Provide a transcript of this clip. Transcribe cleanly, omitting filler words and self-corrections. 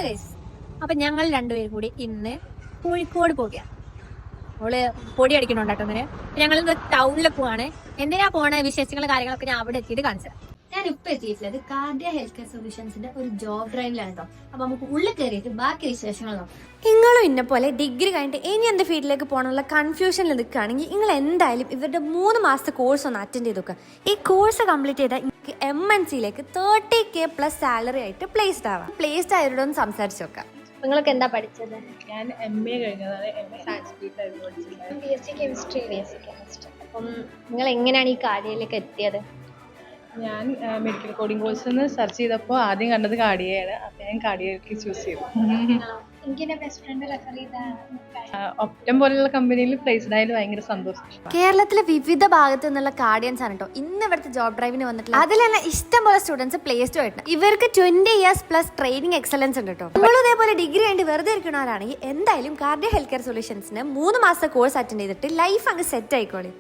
Guys, അപ്പൊ ഞങ്ങൾ രണ്ടുപേരും കൂടി ഇന്ന് കോഴിക്കോട് പോവുകയാണ്. അവള് പൊടി അടിക്കണുണ്ട് കേട്ടോ. അങ്ങനെ ഞങ്ങൾ ഇന്ന് ടൗണിൽ പോവാണ്. എന്തിനാ പോണ വിശേഷങ്ങളും കാര്യങ്ങളൊക്കെ ഞാൻ അവിടെ എത്തിയിട്ട് കാണിച്ചത്. ഞാൻ ഇപ്പൊ എത്തിയിട്ടുള്ളത് കാർഡിയ ഹെൽത്ത് കെയർ സൊല്യൂഷൻസിന്റെ ഒരു ജോബ് ഡ്രൈവിലാണ് കേട്ടോ. അപ്പൊ നമുക്ക് ഉള്ളിൽ കയറിയിട്ട് ബാക്കി വിശേഷങ്ങൾ നോക്കാം. നിങ്ങളും ഇന്നെ പോലെ ഡിഗ്രി കഴിഞ്ഞിട്ട് ഇനി എന്ത് ഫീൽഡിലേക്ക് പോകണമെന്നുള്ള കൺഫ്യൂഷനിൽ നിൽക്കുകയാണെങ്കിൽ നിങ്ങൾ എന്തായാലും ഇവരുടെ 3 മാസത്തെ കോഴ്സ് ഒന്ന് അറ്റൻഡ് ചെയ്ത് നോക്കുക. ഈ കോഴ്സ് കംപ്ലീറ്റ് ചെയ്താൽ നിങ്ങൾക്ക് MNCയിലേക്ക് 30K+ സാലറി ആയിട്ട് പ്ലേസ്ഡ് ആവാം. പ്ലേസ്ഡ് ആയവരോടൊന്ന് സംസാരിച്ച് നോക്കാം. നിങ്ങൾക്ക് എന്താ പഠിച്ചത്? ഞാൻ MA കഴിഞ്ഞതാണ്. MA സാൻസ്ക്രിറ്റ് ആയിരുന്നു പഠിച്ചത്. BSc chemistry. അപ്പം നിങ്ങൾ എങ്ങനെയാണ് ഈ കാര്യത്തിലേക്ക് എത്തിയത്? ഞാൻ മെഡിക്കൽ കോഡിംഗ് കോഴ്സ് സെർച്ച് ചെയ്തപ്പോൾ ആദ്യം കണ്ടത് കാർഡിയയാണ്. അപ്പോൾ ഞാൻ കാർഡിയയ്ക്ക് ചൂസ് ചെയ്തു. എനിക്ക് എന്റെ ബെസ്റ്റ് ഫ്രണ്ട് റെഫർ ചെയ്ത ഒപ്റ്റം പോലുള്ള കമ്പനിയിൽ പ്ലേസ്ഡ് ആയാലും ഭയങ്കര സന്തോഷം. കേരളത്തിലെ വിവിധ ഭാഗത്തു നിന്നുള്ള കാർഡിയൻസ് ആണ് കേട്ടോ ഇന്ന് ഇവിടുത്തെ ജോബ് ഡ്രൈവിന് വന്നിട്ടില്ല. അതിലല്ല ഇഷ്ടം പോലെ സ്റ്റുഡൻസ് പ്ലേസ്ഡ് ആയിട്ടുണ്ട്. ഇവർക്ക് 20 years+ ട്രെയിനിങ് എക്സലൻസ് ഉണ്ട് കേട്ടോ. നിങ്ങൾ ഇതേപോലെ ഡിഗ്രി വേണ്ടി വെറുതെ ഇരിക്കുന്നവരാണെങ്കിൽ എന്തായാലും കാർഡിയ ഹെൽത്ത് കെയർ സൊല്യൂഷൻസിന് 3 മാസത്തെ കോഴ്സ് അറ്റൻഡ് ചെയ്തിട്ട് ലൈഫ് അങ്ങ് സെറ്റ് ആയിക്കോളി.